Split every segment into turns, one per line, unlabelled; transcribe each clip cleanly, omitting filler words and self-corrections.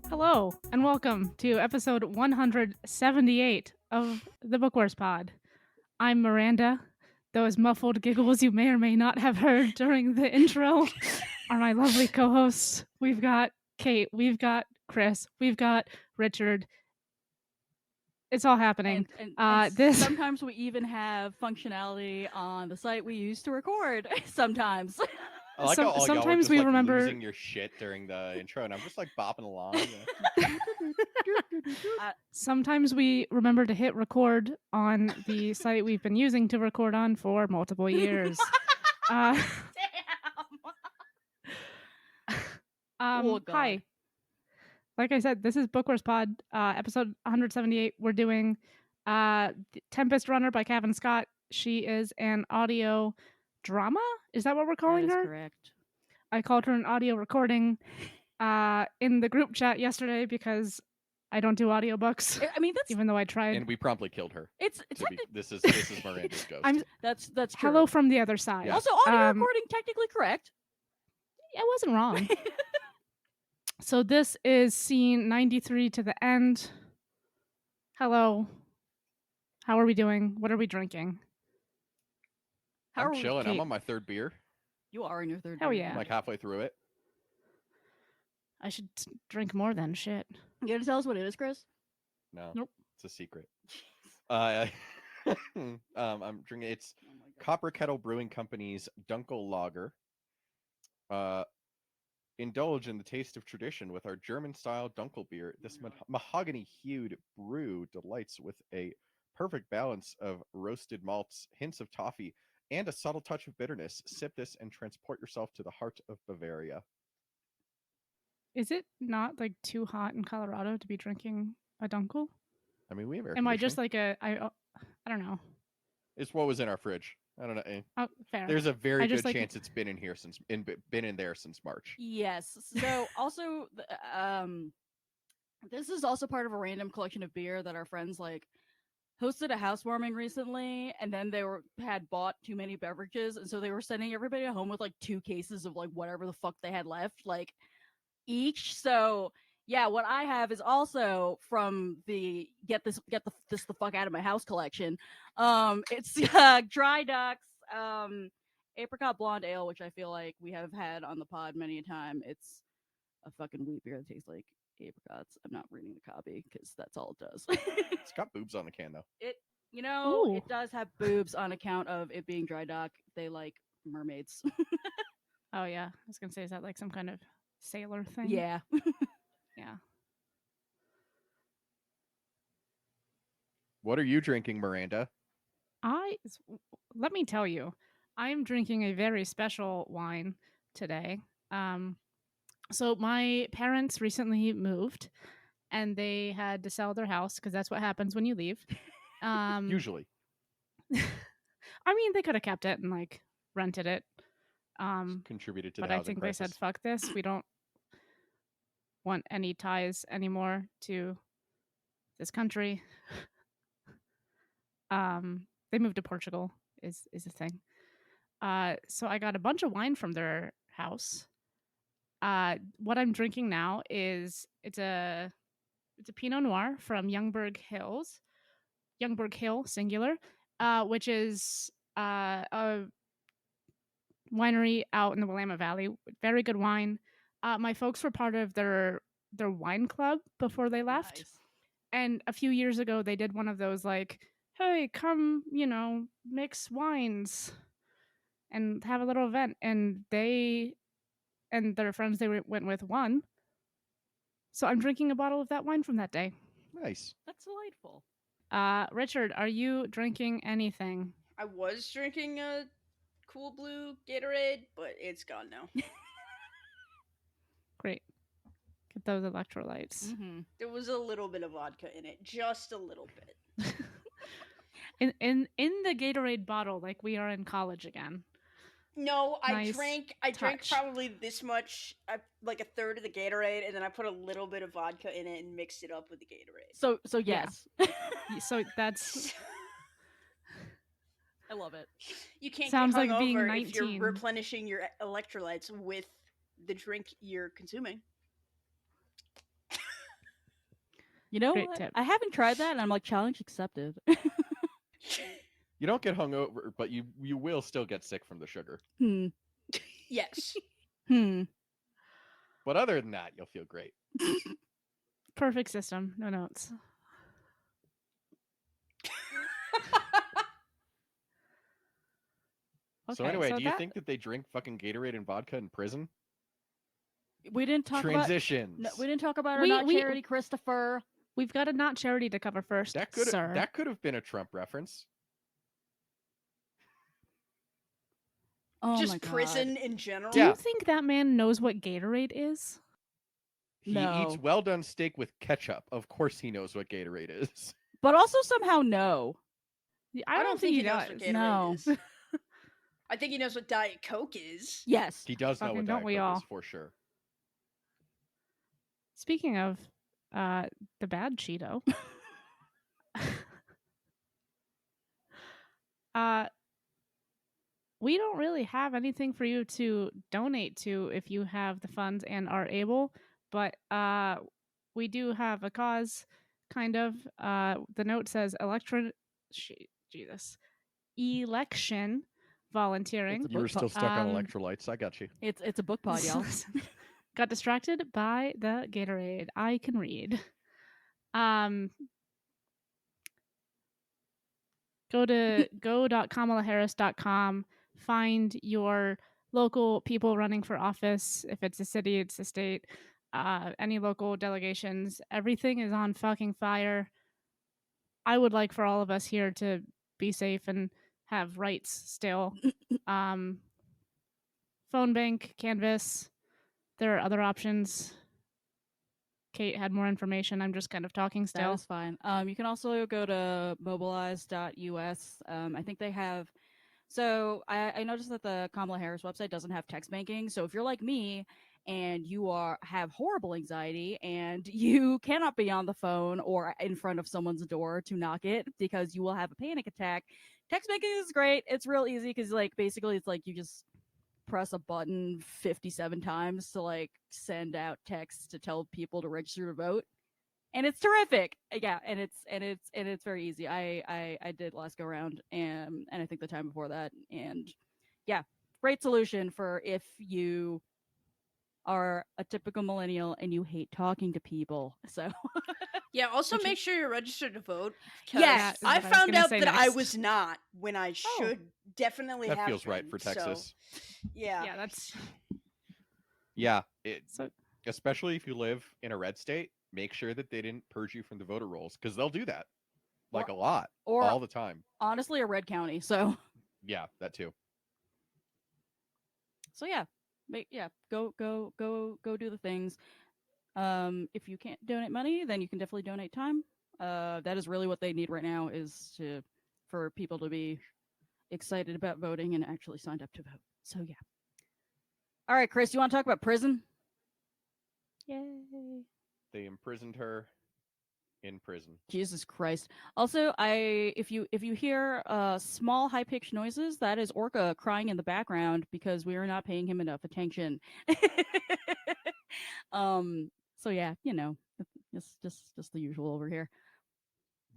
Hello, and welcome to episode 178 of the Bookworms Pod. I'm Miranda. Those muffled giggles you may or may not have heard during the intro are my lovely co-hosts. We've got Kate, we've got Chris, we've got Richard. It's all happening.
And sometimes we even have functionality on the site we use to record. Sometimes.
I like how all y'all were
sometimes
just
we
like
remember
losing your shit during the intro, and I'm just like bopping along.
Sometimes we remember to hit record on the site we've been using to record on for multiple years.
Damn.
Oh, hi. Like I said, this is Bookworms Pod, episode 178. We're doing Tempest Runner by Cavan Scott. She is an audio drama? Is that what we're calling her?
Correct.
I called her an audio recording in the group chat yesterday because I don't do audiobooks.
I mean, that's
even though I tried.
And we promptly killed her. This is Miranda's ghost.
That's true.
Hello from the other side.
Yeah.
Also, audio recording technically correct.
I wasn't wrong. So this is scene 93 to the end. Hello. How are we doing? What are we drinking?
I'm chilling. I'm on my third beer.
You are in your third
Hell
beer.
yeah.
I'm like halfway through it.
I should drink more than shit.
You gonna tell us what it is, Chris?
No.
Nope.
It's a secret. I'm drinking. It's Copper Kettle Brewing Company's Dunkel Lager. Indulge in the taste of tradition with our German-style Dunkel beer. This mahogany-hued brew delights with a perfect balance of roasted malts, hints of toffee, and a subtle touch of bitterness. Sip this and transport yourself to the heart of Bavaria.
Is it not like too hot in Colorado to be drinking a Dunkel?
I mean, we have air
Am I
conditioning.
just like I don't know.
It's what was in our fridge. I don't know.
Oh, fair.
There's a very good
like
chance it's been in here been in there since March.
Yes. So also, this is also part of a random collection of beer that our friends like hosted a housewarming recently, and then they had bought too many beverages, and so they were sending everybody home with like 2 cases of like whatever the fuck they had left, like each. So yeah, what I have is also from the get this the fuck out of my house collection. It's Dry Ducks apricot blonde ale, which I feel like we have had on the pod many a time. It's a fucking wheat beer that tastes like apricots. I'm not reading the copy because that's all it does.
It's got boobs on the can though.
Ooh.
It does have boobs on account of it being dry dock. They like mermaids.
Oh yeah, I was gonna say, is that like some kind of sailor thing?
Yeah.
Yeah.
What are you drinking, Miranda?
Let me tell you, I am drinking a very special wine today. So my parents recently moved, and they had to sell their house because that's what happens when you leave.
Usually.
I mean, they could have kept it and like rented it.
Contributed to
but
the
I
housing
think
crisis.
they said, "Fuck this! We don't want any ties anymore to this country." They moved to Portugal is a thing. So I got a bunch of wine from their house. What I'm drinking now is it's a Pinot Noir from Youngberg Hill singular, which is a winery out in the Willamette Valley. Very good wine. My folks were part of their wine club before they left.
Nice.
And a few years ago, they did one of those like, hey, come, mix wines and have a little event. And they and their friends they went with won. So I'm drinking a bottle of that wine from that day.
Nice.
That's delightful.
Richard, are you drinking anything?
I was drinking a Cool Blue Gatorade, but it's gone now.
Great. Get those electrolytes.
Mm-hmm.
There was a little bit of vodka in it, just a little bit.
in the Gatorade bottle, like we are in college again.
No, I
Nice
drank
touch.
probably this much, like a third of the Gatorade, and then I put a little bit of vodka in it and mixed it up with the Gatorade.
So yes.
So that's
love it.
You can't
Sounds
get
like being
hungover if you're
19.
replenishing your electrolytes with the drink you're consuming.
You know
Great
what?
tip.
I haven't tried that, and I'm like, challenge accepted.
You don't get hungover, but you will still get sick from the sugar.
Yes.
But other than that, you'll feel great.
Perfect system. No notes.
So
Okay,
anyway, do you
that-
think that they drink fucking Gatorade and vodka in prison?
We didn't talk
Transitions.
about. No, we didn't talk about our
We-
not
we-
charity, Christopher.
we've got a not charity to cover first,
That could
sir.
have been a Trump reference.
Oh
Just
my God.
prison in general.
Do
Yeah.
you think that man knows what Gatorade is?
He
No.
eats well done steak with ketchup. Of course he knows what Gatorade is.
But also somehow no.
I don't think he
knows
does.
what Gatorade
No.
is. I think he knows what Diet Coke is.
Yes.
He does know
Fucking
what
don't
Diet
we
Coke
all?
is for sure.
Speaking of the bad Cheeto, we don't really have anything for you to donate to if you have the funds and are able, but we do have a cause, kind of. The note says election volunteering.
You were still stuck on
Um,
electrolytes. I got you.
It's a book pod, y'all.
Got distracted by the Gatorade. I can read. Go to go.kamalaharris.com. Find your local people running for office. If it's a city, it's a state. Any local delegations. Everything is on fucking fire. I would like for all of us here to be safe and have rights still. Phone bank, Canvas. There are other options. Kate had more information. I'm just kind of talking
That
still.
is fine. You can also go to mobilize.us. I think they have. So I noticed that the Kamala Harris website doesn't have text banking. So if you're like me and you have horrible anxiety and you cannot be on the phone or in front of someone's door to knock it because you will have a panic attack, text banking is great. It's real easy because basically it's like you just press a button 57 times to send out texts to tell people to register to vote, and it's terrific. Yeah, and it's very easy. I did last go around and I think the time before that, and yeah, great solution for if you are a typical millennial and you hate talking to people. So
Yeah, also make sure you're registered to vote.
Yes,
I
is what I was
found
gonna
out
say
that I
next.
was not when I should definitely
That
have
feels right
been,
for
so,
Texas.
yeah.
Yeah, that's
Yeah,
so.
especially if you live in a red state, make sure that they didn't purge you from the voter rolls because they'll do that a lot,
or
all the time.
honestly a red county. So
Yeah, that too.
yeah, go do the things. If you can't donate money, then you can definitely donate time. That is really what they need right now, is for people to be excited about voting and actually signed up to vote. So yeah. All right, Chris, you want to talk about prison?
Yay.
They imprisoned her in prison.
Jesus Christ. Also, if you hear small high pitched noises, that is Orca crying in the background because we are not paying him enough attention. So yeah, just the usual over here.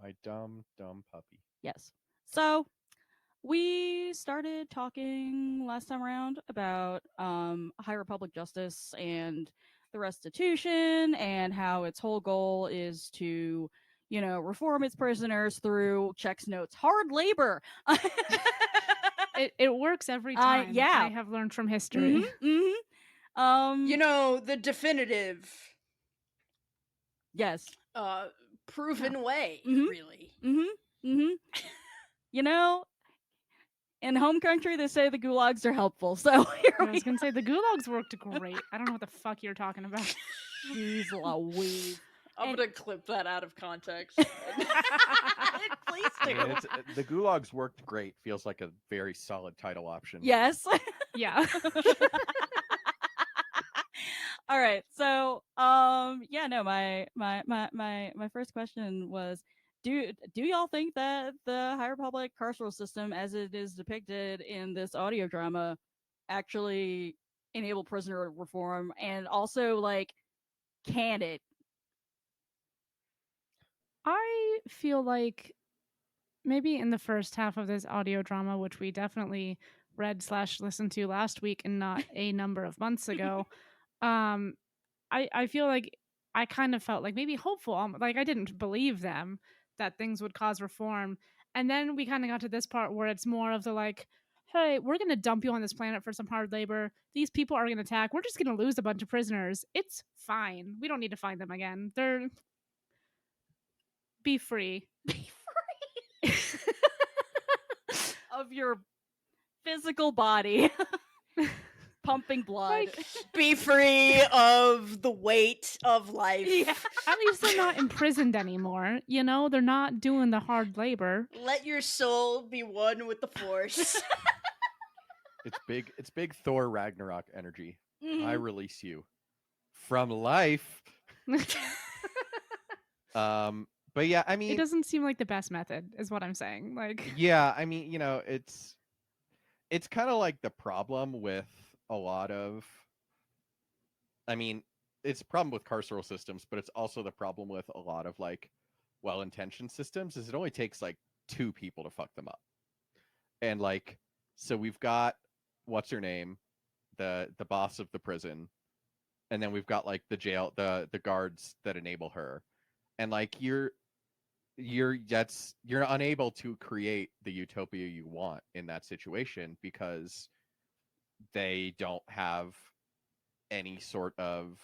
My dumb puppy.
Yes. So we started talking last time around about High Republic justice and the restitution and how its whole goal is to, reform its prisoners through checks notes hard labor.
It works every time.
Yeah.
I have learned from history.
The definitive
yes.
proven way,
Mhm.
really.
In home country they say the gulags are helpful. So here
I was gonna say the gulags worked great. I don't know what the fuck you're talking about.
Jeez Louise.
I'm
And-
gonna clip that out of context. Please do.
Yeah, the gulags worked great. Feels like a very solid title option.
Yes.
Yeah.
All right. So, my first question was, do y'all think that the High Republic carceral system, as it is depicted in this audio drama, actually enable prisoner reform, and also like can it?
I feel like maybe in the first half of this audio drama, which we definitely read/listened to last week and not a number of months ago, um, I feel like I kind of felt like maybe hopeful, like I didn't believe them that things would cause reform, and then we kind of got to this part where it's more of the like, hey, we're gonna dump you on this planet for some hard labor. These people are gonna attack. We're just gonna lose a bunch of prisoners. It's fine. We don't need to find them again. They're be free.
Be free of your physical body, pumping blood.
Like,
Be free of the weight of life.
Yeah.
at least they're not imprisoned anymore. You know, they're not doing the hard labor.
Let your soul be one with the Force.
It's big Thor Ragnarok energy.
Mhm.
I release you from life. But yeah, I
It
mean,
doesn't seem like the best method, is what I'm saying. Like,
yeah, I mean, it's kind of like the problem with a lot of, I mean, it's a problem with carceral systems, but it's also the problem with a lot of like well-intentioned systems is it only takes like 2 people to fuck them up. And like, so we've got what's her name, the boss of the prison, and then we've got like the jail, the guards that enable her, and like you're unable to create the utopia you want in that situation because they don't have any sort of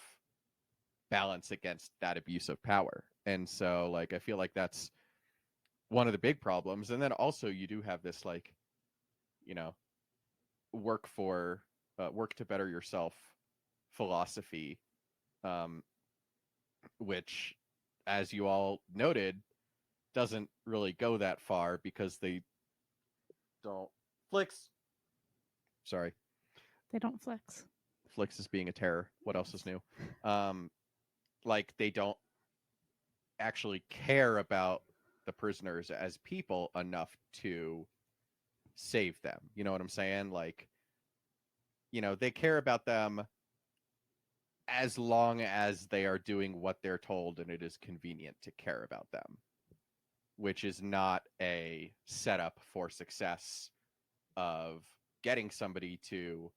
balance against that abuse of power. And so like I feel like that's one of the big problems. And then also you do have this like, you know, work to better yourself philosophy, um, which, as you all noted, doesn't really go that far because they don't flicks. Sorry,
they don't flex.
Flicks is being a terror. What else is new? Like they don't actually care about the prisoners as people enough to save them. You know what I'm saying? Like, they care about them as long as they are doing what they're told and it is convenient to care about them, which is not a setup for success of getting somebody to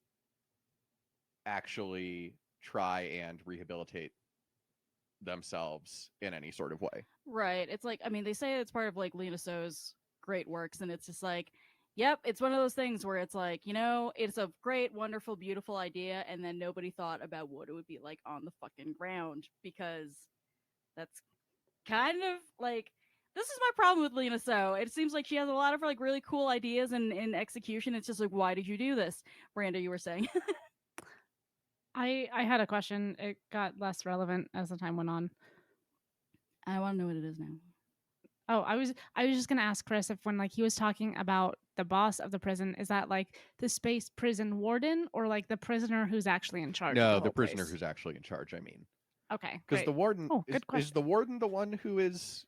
actually try and rehabilitate themselves in any sort of way.
Right. It's like, I mean, they say it's part of like Lena So's great works, and it's just like, yep, it's one of those things where it's like, it's a great, wonderful, beautiful idea, and then nobody thought about what it would be like on the fucking ground, because that's kind of like, this is my problem with Lena So. It seems like she has a lot of like really cool ideas and in execution. It's just like, why did you do this? Branda, you were saying.
I had a question. It got less relevant as the time went on.
I want to know what it is now.
Oh, I was just gonna ask Chris if when like he was talking about the boss of the prison, is that like the space prison warden or like the prisoner who's actually in charge?
No,
of
the prisoner
place?
who's actually in charge. I mean,
Okay,
because the
great.
warden
Oh, good
is
question.
the warden the one who is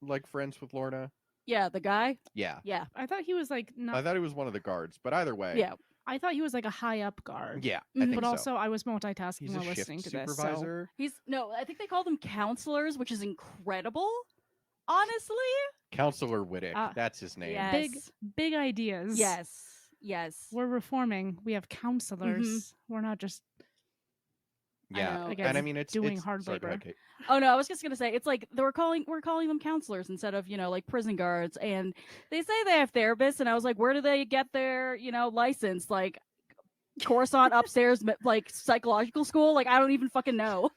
like friends with Lorna?
Yeah, the guy.
Yeah,
Yeah.
I thought he was like
I
not.
thought he was one of the guards, but either way,
Yeah.
I thought he was like a high up guard.
yeah, I think
But
so.
also, I was multitasking
He's
while
a shift
listening to this. So
supervisor.
I think they call them counselors, which is incredible. Honestly.
Counselor Whittick, that's his name.
Yes.
big ideas.
Yes.
We're reforming. We have counselors. We're not just
Yeah,
I know.
and I mean it's
doing
it's,
hard
sorry, go
labor.
ahead, Kate.
Oh no, I was just gonna say it's like we're calling them counselors instead of like prison guards, and they say they have therapists, and I was like, where do they get their license? Like Coruscant upstairs, like psychological school? Like I don't even fucking know.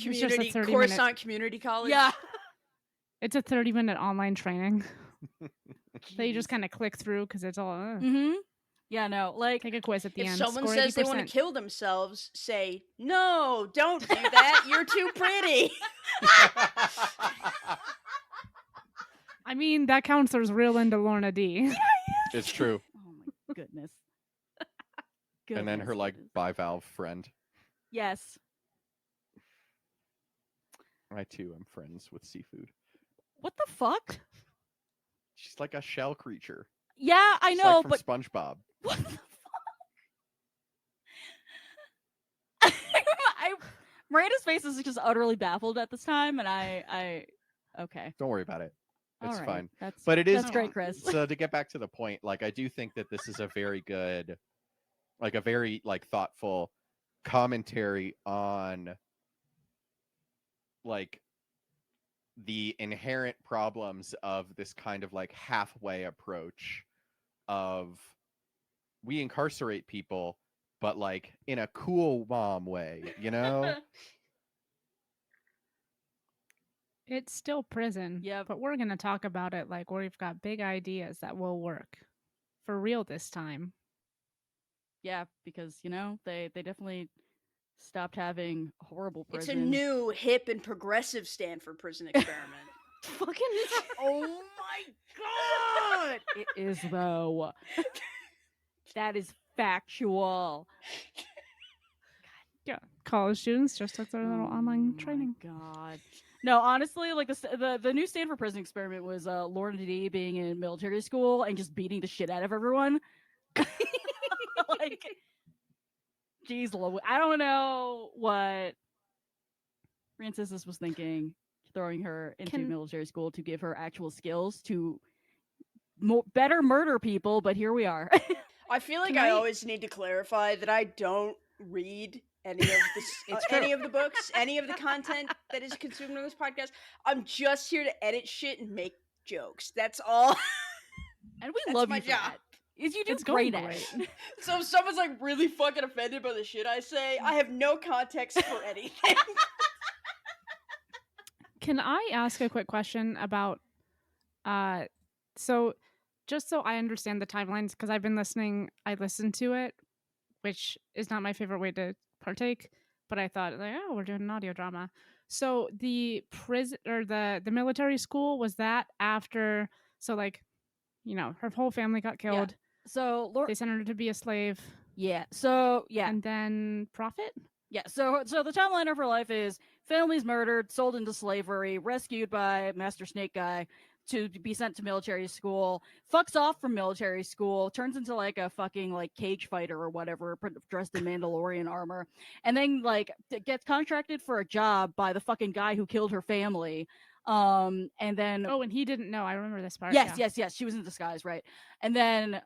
It was just a
Community
30-minute
Coruscant Community College.
Yeah.
It's a 30-minute online training that you just
Jeez.
kind of click through because it's all.
Mm-hmm. Yeah, no, like
Take a quiz at the
If
end.
someone
Score
says they want
80%.
to kill themselves, say, "No, don't do that. You're too pretty."
I mean, that counselor's real into Lorna D.
It's true.
oh my goodness.
And then her like
goodness.
bivalve friend.
Yes.
I too am friends with seafood.
What the fuck?
She's like a shell creature.
Yeah, I
She's
know,
like from
but
SpongeBob.
what the fuck? I Miranda's face is just utterly baffled at this time, and I okay.
Don't worry about it.
All
It's
right.
fine.
That's
But it is
that's great, Chris.
so to get back to the point, like I do think that this is a very good, like a very like thoughtful commentary on like the inherent problems of this kind of like halfway approach of we incarcerate people but like in a cool mom way, you know?
It's still prison.
Yep.
But we're going to talk about it like we've got big ideas that will work for real this time.
Yeah, because they definitely stopped having horrible
It's
prison.
a new, hip, and progressive Stanford prison experiment.
Fucking.
Oh my god!
It is though. That is factual.
Yeah. College students just took their little online training.
God. No, honestly, like the new Stanford prison experiment was Lorna D being in military school and just beating the shit out of everyone. Like, geez, I don't know what Francis was thinking, throwing her into military school to give her actual skills to better murder people, but here we are.
I feel like I always need to clarify that I don't read any of any of the books, any of the content that is consumed on this podcast. I'm just here to edit shit and make jokes. That's all.
And we
That's
love
my
you for
job.
that. You do
It's
great
going
at
great.
it.
So if someone's like really fucking offended by the shit I say, I have no context for anything.
Can I ask a quick question about so just so I understand the timelines, because I've been listening, I listened to it, which is not my favorite way to partake, but I thought like, oh, we're doing an audio drama. So the prison or the military school, was that after, so like, her whole family got killed.
So
They sent her to be a slave.
Yeah. So yeah.
And then profit?
Yeah. So the timeline of her life is family's murdered, sold into slavery, rescued by Master Snake Guy to be sent to military school, fucks off from military school, turns into like a fucking like cage fighter or whatever, dressed in Mandalorian armor, and then like gets contracted for a job by the fucking guy who killed her family. And then
and he didn't know. I remember this part.
Yes. She was in disguise, right? And then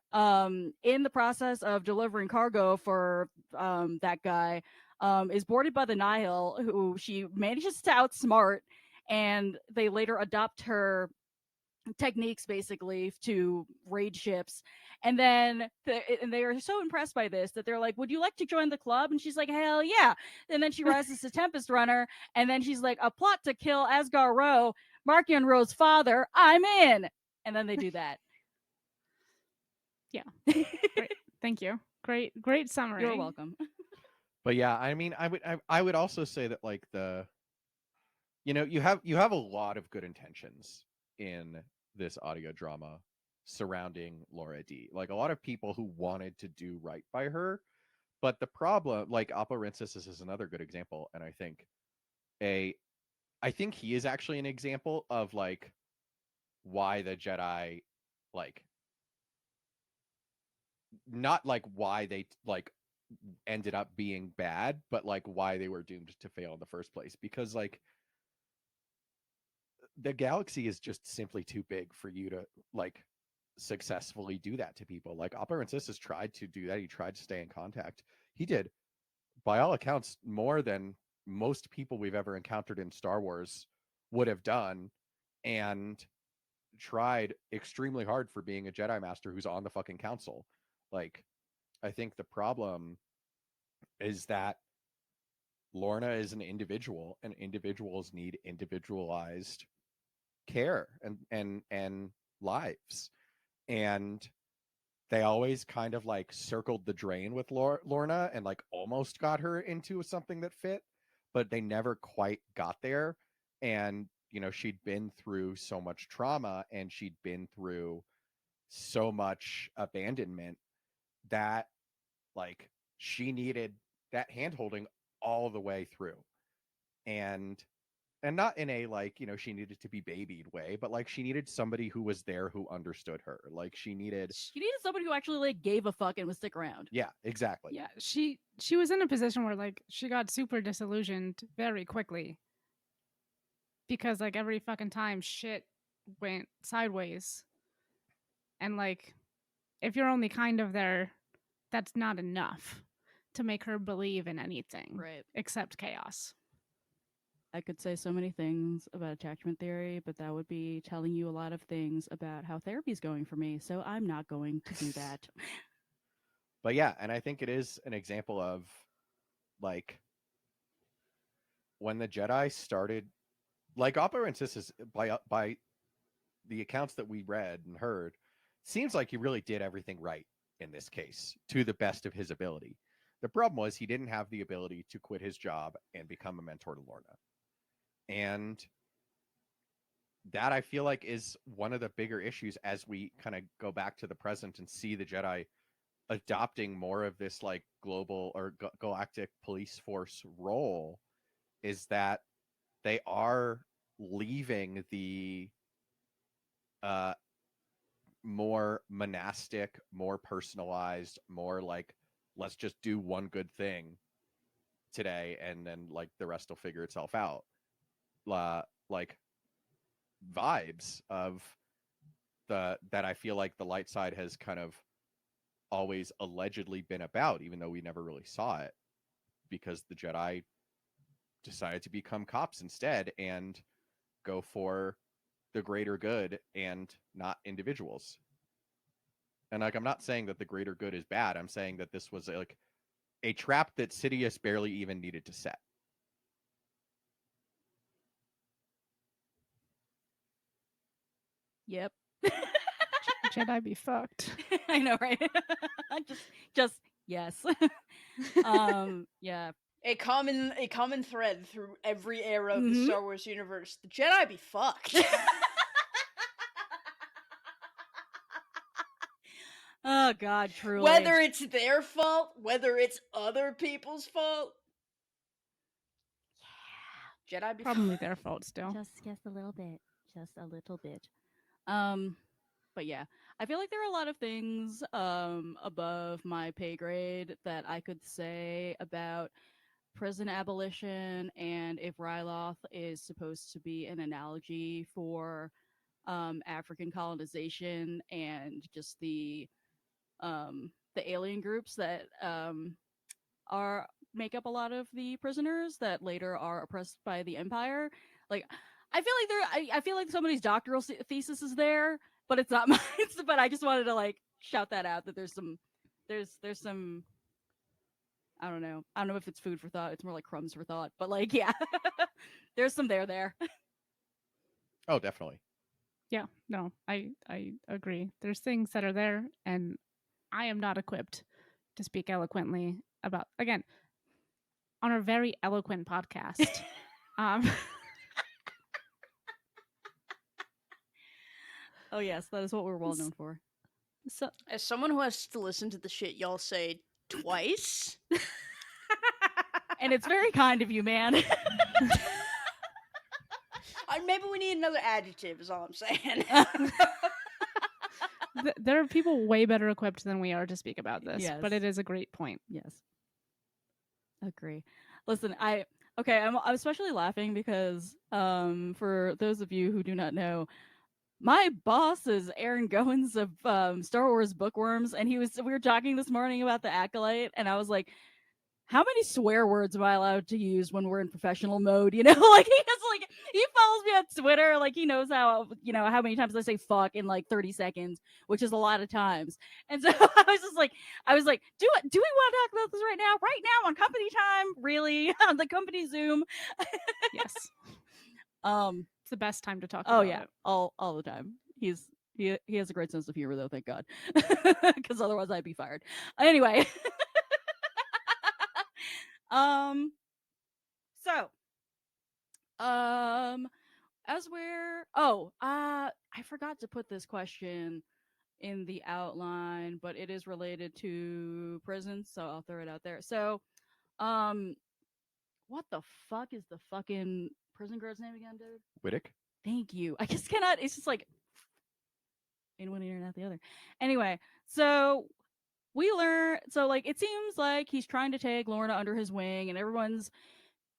in the process of delivering cargo for that guy, is boarded by the Nihil, who she manages to outsmart, and they later adopt her techniques basically to raid ships. And then they are so impressed by this that they're like, would you like to join the club? And she's like, hell yeah. And then she rises to Tempest Runner, and then she's like, a plot to kill Asgar Rowe, Markion Rowe's father, I'm in. And then they do that.
Yeah. Great. Thank you. Great summary.
You're welcome.
But yeah, I mean, I would also say that like you have a lot of good intentions in this audio drama surrounding Laura D. Like a lot of people who wanted to do right by her, but the problem, like Aporensis is another good example, and I think he is actually an example of like why the Jedi, like, not like why they like ended up being bad, but like why they were doomed to fail in the first place, because like the galaxy is just simply too big for you to like successfully do that to people. Like Operansis has tried to do that. He tried to stay in contact. He did, by all accounts, more than most people we've ever encountered in Star Wars would have done, and tried extremely hard for being a Jedi Master who's on the fucking council. Like, I think the problem is that Lorna is an individual, and individuals need individualized care and lives, and they always kind of like circled the drain with Lorna and like almost got her into something that fit, but they never quite got there. And she'd been through so much trauma, and she'd been through so much abandonment that like she needed that hand holding all the way through. And and not in a like, you know, she needed to be babied way, but like she needed somebody who was there who understood her. Like she needed
somebody who actually like gave a fuck and would stick around.
Yeah, exactly.
Yeah, she was in a position where like she got super disillusioned very quickly because like every fucking time shit went sideways, and like if you're only kind of there, that's not enough to make her believe in anything
Right.
except chaos.
I could say so many things about attachment theory, but that would be telling you a lot of things about how therapy's going for me, so I'm not going to do that.
But yeah, and I think it is an example of like when the Jedi started, like Opera and Sis is by the accounts that we read and heard, seems like he really did everything right in this case to the best of his ability. The problem was he didn't have the ability to quit his job and become a mentor to Lorna. And that I feel like is one of the bigger issues as we kind of go back to the present and see the Jedi adopting more of this like global or galactic police force role, is that they are leaving the uh more monastic, more personalized, more like let's just do one good thing today and then like the rest will figure itself out. Like vibes of the that I feel like the light side has kind of always allegedly been about, even though we never really saw it, because the Jedi decided to become cops instead and go for the greater good and not individuals. And like I'm not saying that the greater good is bad. I'm saying that this was like a trap that Sidious barely even needed to set.
Yep.
Jedi be fucked.
I know, right? just yes. Yeah.
A common thread through every era of the
Mhm.
Star Wars universe. The Jedi be fucked.
Oh God, truly.
Whether it's their fault, whether it's other people's fault. Yeah. Jedi be
Probably
fucked.
their fault still.
Just a little bit. Just a little bit. But yeah, I feel like there are a lot of things above my pay grade that I could say about prison abolition, and if Ryloth is supposed to be an analogy for African colonization and just the alien groups that are make up a lot of the prisoners that later are oppressed by the Empire. Like, I feel like I feel like somebody's doctoral thesis is there, but it's not mine. But I just wanted to like shout that out that there's some I don't know. I don't know if it's food for thought. It's more like crumbs for thought. But like, yeah, there's some there.
Oh, definitely.
Yeah, no, I agree. There's things that are there, and I am not equipped to speak eloquently about, again, on our very eloquent podcast.
Oh yes, that is what we're well known for.
So,
As someone who has to listen to the shit y'all say twice,
and it's very kind of you, man.
maybe we need another adjective. Is all I'm saying.
there are people way better equipped than we are to speak about this,
Yes.
but it is a great point.
Yes. Agree. Listen, I'm especially laughing because for those of you who do not know, my boss is Aaron Goins of Star Wars Bookworms, and we were talking this morning about the Acolyte, and I was like, how many swear words am I allowed to use when we're in professional mode? You know, like he follows me on Twitter, like he knows how many times I say fuck in like 30 seconds, which is a lot of times. And so I was like, do we want to talk about this right now? Right now on company time, really? On the company Zoom?
Yes. It's the best time to talk
Oh
about
yeah,
it.
all the time. He has a great sense of humor though, thank God. Because otherwise I'd be fired. Anyway. So as we're I forgot to put this question in the outline, but it is related to prisons, so I'll throw it out there. So what the fuck is the fucking prison guard's name again, dude?
Whittick?
Thank you. I just cannot. It's just like in one ear and out the other. Anyway, so we learn. So like, it seems like he's trying to take Lorna under his wing, and everyone's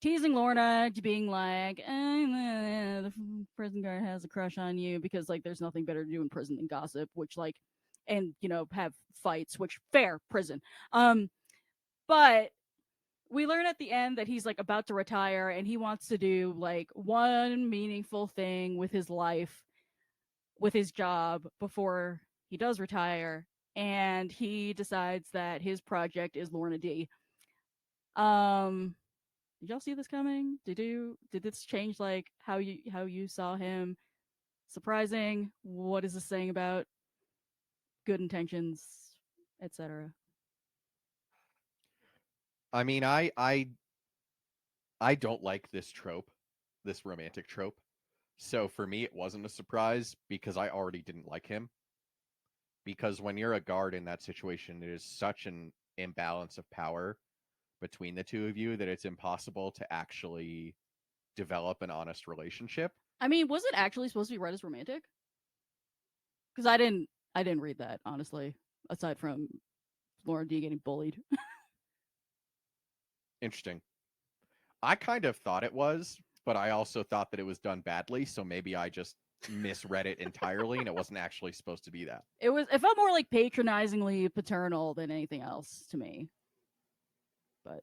teasing Lorna, being like, the prison guard has a crush on you because like there's nothing better to do in prison than gossip, which like, and have fights, which fair prison. But we learn at the end that he's like about to retire and he wants to do like one meaningful thing with his life, with his job before he does retire, and he decides that his project is Lorna D. Did y'all see this coming? Did this change like how you saw him? Surprising? What is this saying about good intentions, etc.?
I mean, I don't like this trope, this romantic trope. So for me, it wasn't a surprise because I already didn't like him. Because when you're a guard in that situation, it is such an imbalance of power between the two of you that it's impossible to actually develop an honest relationship.
I mean, was it actually supposed to be read as romantic? Because I didn't read that, honestly, aside from Lauren D getting bullied.
Interesting. I kind of thought it was, but I also thought that it was done badly, so maybe I just misread it entirely and it wasn't actually supposed to be that.
It felt more like patronizingly paternal than anything else to me. But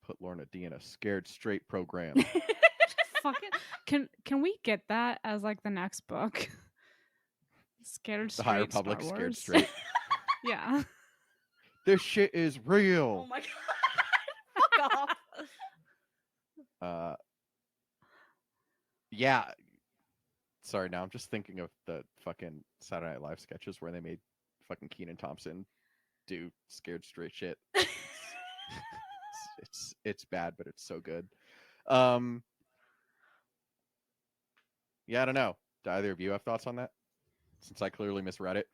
Put Lorna D in a scared straight program.
Fucking can we get that as like the next book? Scared
The
straight.
High Republic
Star
scared
Wars.
straight.
Yeah.
This shit is real.
oh my god, fuck off.
Yeah. Sorry, now I'm just thinking of the fucking Saturday Night Live sketches where they made fucking Kenan Thompson do scared straight shit. It's bad, but it's so good. Yeah, I don't know. Do either of you have thoughts on that? Since I clearly misread it.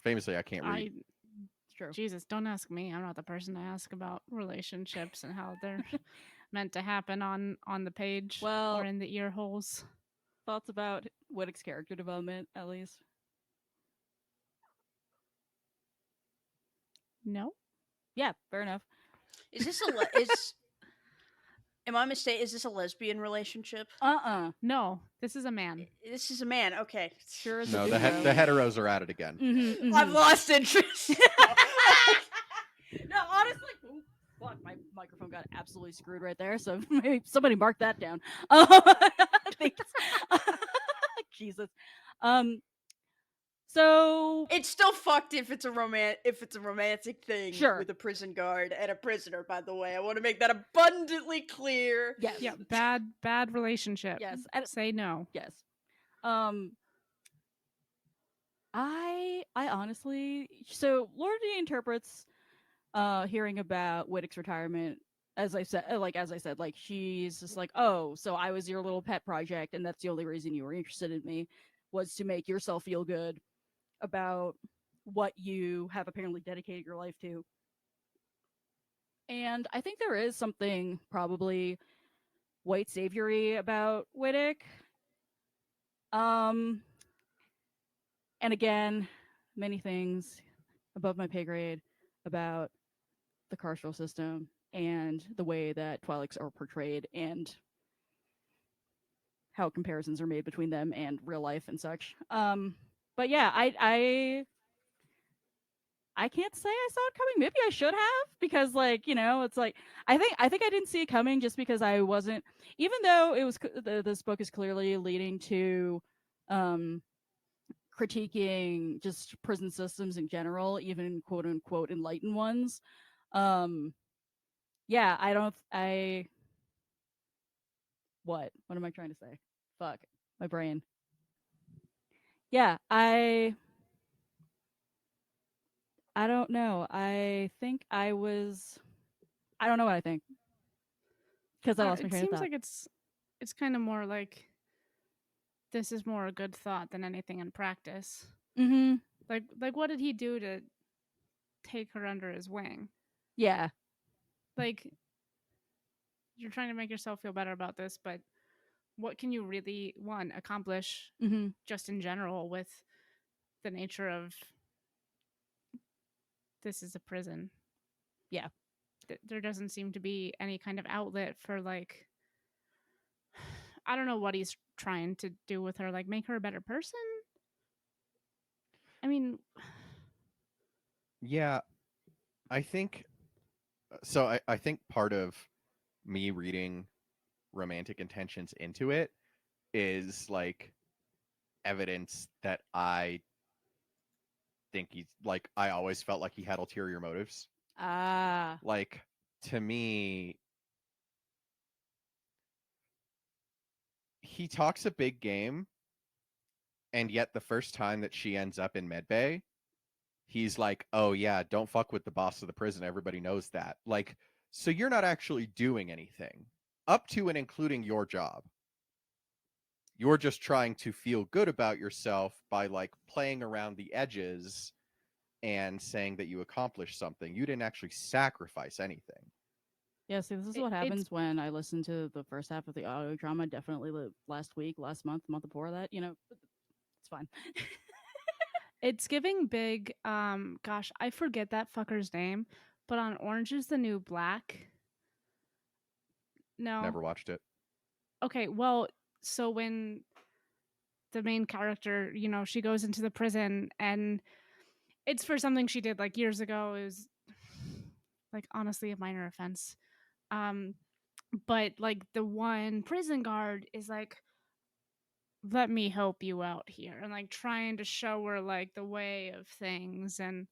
Famously, I can't read.
It's true.
Jesus, don't ask me. I'm not the person to ask about relationships and how they're meant to happen on the page
Well-
or in the ear holes.
Thoughts about Whittick's character development, at least?
No.
Yeah, fair enough.
Is this am I mistaken? Is this a lesbian relationship?
No. This is a man.
This is a man. Okay.
Sure is
No,
a
the
dude.
heteros are at it again.
Mm-hmm,
I've lost interest.
No, honestly, ooh, fuck, my microphone got absolutely screwed right there. So maybe somebody mark that down. Thanks. Jesus. So
It's still fucked if it's a romantic thing
Sure.
with a prison guard and a prisoner. By the way, I want to make that abundantly clear.
yes,
Yeah, bad relationship.
yes, and
Say no.
yes. I honestly, so Lord D interprets hearing about Whittick's retirement as I said, like she's just like, oh, so I was your little pet project, and that's the only reason you were interested in me, was to make yourself feel good about what you have apparently dedicated your life to. And I think there is something probably white saviory about Whittick. And again, many things above my pay grade about the carceral system and the way that Twi'leks are portrayed and how comparisons are made between them and real life and such. But yeah, I can't say I saw it coming. Maybe I should have, because like, it's like I think I didn't see it coming just because I wasn't, even though it was this book is clearly leading to critiquing just prison systems in general, even quote unquote enlightened ones. Yeah, what am I trying to say? Fuck, my brain. Yeah, I don't know. I think I don't know what I think, because I lost my
It
train of
seems
thought.
like it's kind of more like this is more a good thought than anything in practice.
Mm-hmm.
Like what did he do to take her under his wing?
Yeah.
Like, you're trying to make yourself feel better about this, but what can you really accomplish just in general with the nature of this is a prison?
Yeah.
There doesn't seem to be any kind of outlet for like, I don't know what he's trying to do with her, like make her a better person. I mean,
Yeah, I think so. I think part of me reading romantic intentions into it is like evidence that I think he's like, I always felt like he had ulterior motives.
Ah.
Like, to me, he talks a big game, and yet the first time that she ends up in medbay, he's like, oh yeah, don't fuck with the boss of the prison, everybody knows that. Like, so you're not actually doing anything up to and including your job. You're just trying to feel good about yourself by like playing around the edges and saying that you accomplished something. You didn't actually sacrifice anything.
Yeah, see, this is what happens when I listen to the first half of the audio drama. Definitely last week, last month, the month before that. You know, it's fine.
it's giving big. Gosh, I forget that fucker's name, but on Orange is the New Black. No,
Never watched it.
Okay, well, so when the main character, she goes into the prison and it's for something she did like years ago. It was like honestly a minor offense. But like the one prison guard is like, let me help you out here, and like trying to show her like the way of things, and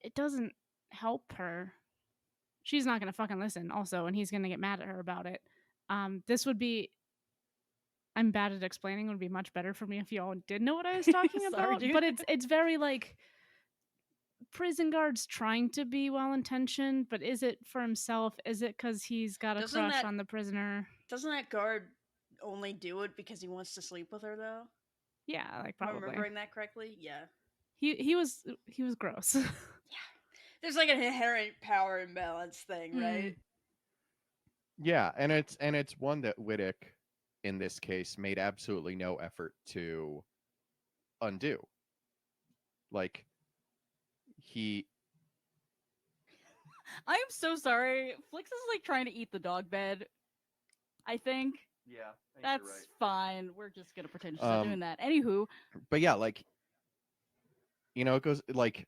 it doesn't help her. She's not gonna fucking listen also, and he's gonna get mad at her about it. This would be, I'm bad at explaining, would be much better for me if y'all did know what I was talking
Sorry,
about.
dude.
But it's very like prison guards trying to be well intentioned, but is it for himself? Is it because he's got a crush on the prisoner?
Doesn't that guard only do it because he wants to sleep with her though?
Yeah, like
Am I
probably.
remembering that correctly? Yeah.
He was gross.
Yeah. There's like an inherent power imbalance thing, right?
Yeah, and it's one that Wittick in this case made absolutely no effort to undo. Like he
I am so sorry. Flix is like trying to eat the dog bed. I think.
Yeah,
that's fine. We're just gonna pretend she's not doing that. Anywho.
But yeah, like it goes like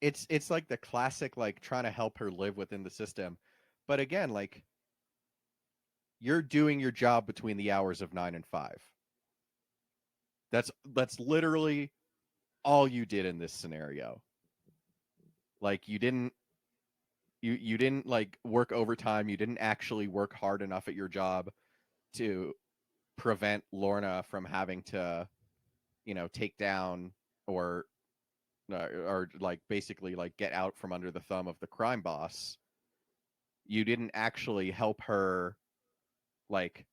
it's like the classic like trying to help her live within the system. But again, like you're doing your job between the hours of 9 and 5. That's literally all you did in this scenario. Like you didn't like work overtime, you didn't actually work hard enough at your job to prevent Lorna from having to take down or like basically like get out from under the thumb of the crime boss. You didn't actually help her like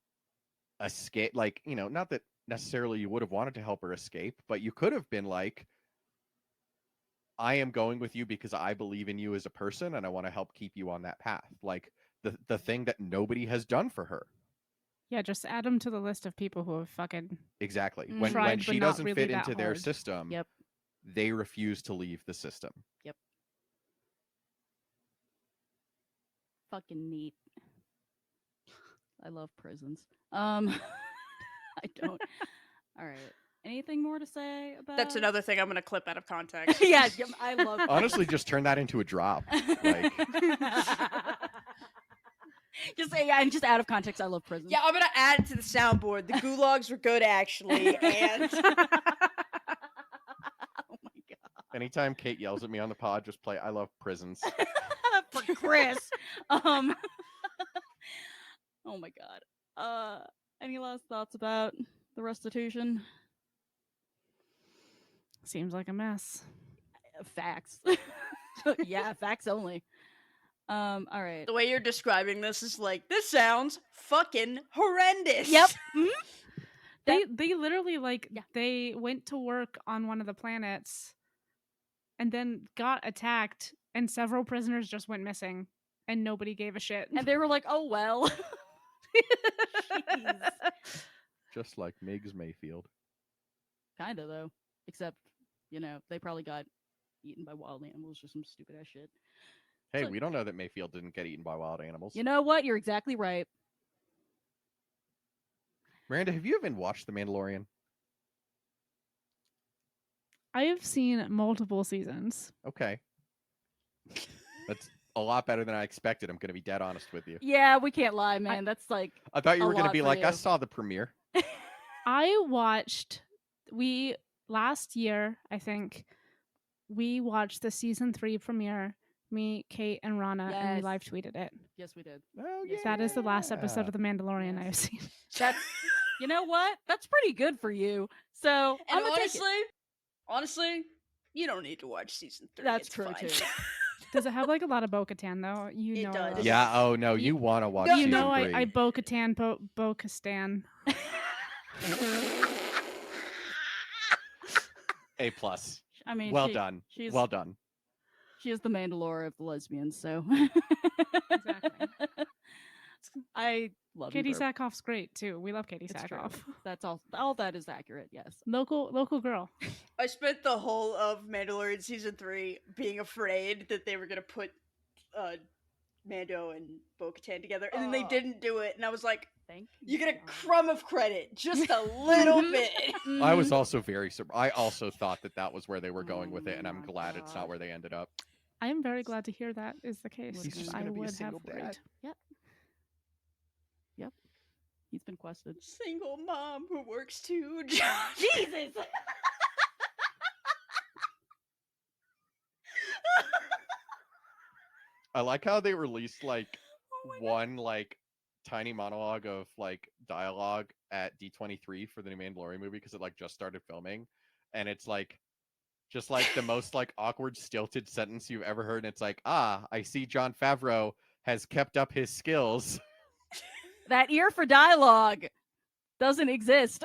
escape, like not that necessarily you would have wanted to help her escape, but you could have been like, I am going with you because I believe in you as a person and I want to help keep you on that path, like the thing that nobody has done for her.
Yeah, just add them to the list of people who have fucking
Exactly.
tried,
When she
but not
doesn't
really
fit
that
into their
hard.
system,
Yep.
they refuse to leave the system.
Yep. Fucking neat. I love prisons. I don't. All right. Anything more to say about?
That's another thing I'm gonna clip out of context.
Yeah, I love.
Honestly, just turn that into a drop. Like,
just and just out of context, I love prisons.
Yeah, I'm gonna add it to the soundboard. The gulags were good, actually, and
oh my god!
Anytime Kate yells at me on the pod, just play "I love prisons."
For Chris. Oh my god. Any last thoughts about the restitution?
Seems like a mess.
Facts. Yeah, facts only. All right.
The way you're describing this is like, this sounds fucking horrendous.
Yep.
They literally like they went to work on one of the planets and then got attacked and several prisoners just went missing, and nobody gave a shit.
And they were like, "Oh well." Jeez.
Just like Miggs Mayfield.
Kinda though, except they probably got eaten by wild animals or some stupid ass shit.
Hey,
So-
we don't know that Mayfield didn't get eaten by wild animals.
You know what? You're exactly right.
Miranda, have you even watched The Mandalorian?
I have seen multiple seasons.
Okay. That's a lot better than I expected. I'm going to be dead honest with you.
Yeah, we can't lie, man. That's like
I thought you
a
were going to
lot
be
for
like, I
you.
saw the premiere.
I watched last year, I think, we watched the season 3 premiere, me, Kate, and Rana, and we
Yes.
live tweeted it.
yes, we did.
Oh,
Yes,
yeah.
That is the last episode of The Mandalorian I have
Yes.
seen.
That's you know what? That's pretty good for you. So
And
I'm gonna take it.
honestly, you don't need to watch season 3.
That's
it's
true,
fine.
too.
Does it have like a lot of Bo-Katan though? You
It
know,
does.
I love
Yeah,
it.
oh no, you want to watch
No,
You
season
know,
3.
I Bo-Katan, Bo-Kastan.
A plus.
I mean,
Well done.
she's-
Well done.
She is the Mandalore of the lesbians, so
Exactly.
I love you
Katie
both.
Sackhoff's great too. We love Katie
It's true.
Sackhoff.
That's all that is accurate. Yes.
Local girl.
I spent the whole of Mandalorian season 3 being afraid that they were gonna put Mando and Bo-Katan together, and then they didn't do it, and I was like,
Thank
you get a
God.
crumb of credit, just a little
Mhm.
bit.
I was
Mhm.
also very I also thought that was where they were going with it, and I'm
my
glad it's not
God.
where they ended up.
I am very glad to hear that is the case.
He's just
I
gonna be a
would
single
have worried.
dad.
He's been quested.
Single mom who works 2 jobs.
Jesus.
I like how they released like
Oh my God.
one like tiny monologue of like dialogue at D23 for the new Mandalorian movie because it like just started filming, and it's like just like the most like awkward stilted sentence you've ever heard, and it's like, I see Jon Favreau has kept up his skills.
That ear for dialogue doesn't exist.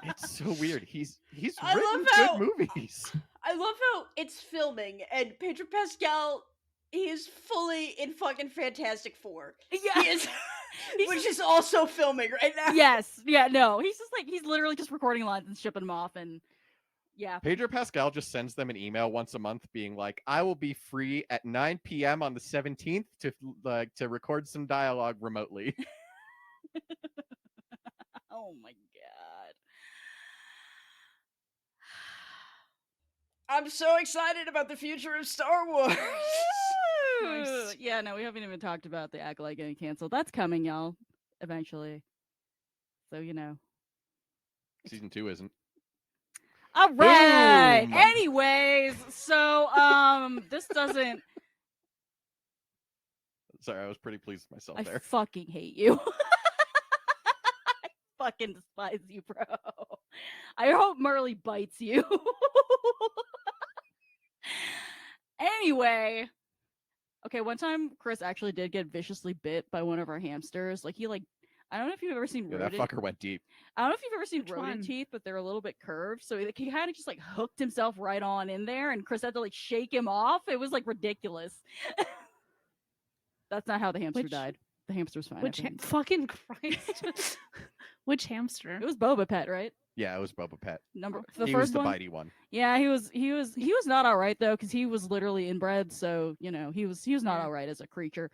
It's so weird. He's
I
written
love how-
good movies.
I love how it's filming, and Pedro Pascal, he is fully in fucking Fantastic Four.
Yeah.
He is,
He's
which is also filming right now.
Yes. Yeah. No. He's literally just recording lines and shipping them off, and yeah.
Pedro Pascal just sends them an email once a month being like, I will be free at 9 p.m. on the 17th to record some dialogue remotely.
Oh my God.
I'm so excited about the future of Star Wars.
Nice.
Yeah, no, we haven't even talked about the Acolyte getting canceled. That's coming, y'all, eventually. So,
Season 2 isn't.
All right.
Boom.
Anyways, so this doesn't
Sorry, I was pretty pleased with myself
I
there.
fucking hate you. I fucking despise you, bro. I hope Marley bites you. Anyway, okay, one time Chris actually did get viciously bit by one of our hamsters. Like I don't know if you've ever seen
Yeah, that
rodent.
fucker went deep.
I don't know if you've ever seen
Which
rodent
one?
teeth, but they're a little bit curved. So he kind of just like hooked himself right on in there, and Chris had to like shake him off. It was like ridiculous. That's not how the hamster
Which-
died. The hamster was fine.
Which
after he-
fucking Christ? Which hamster?
It was Boba Pet, right?
Yeah, it was Boba Pet.
The
He
first
was the
one.
bitey one.
Yeah, he was not all right though, because he was literally inbred. So he was not
Yeah.
all right as a creature.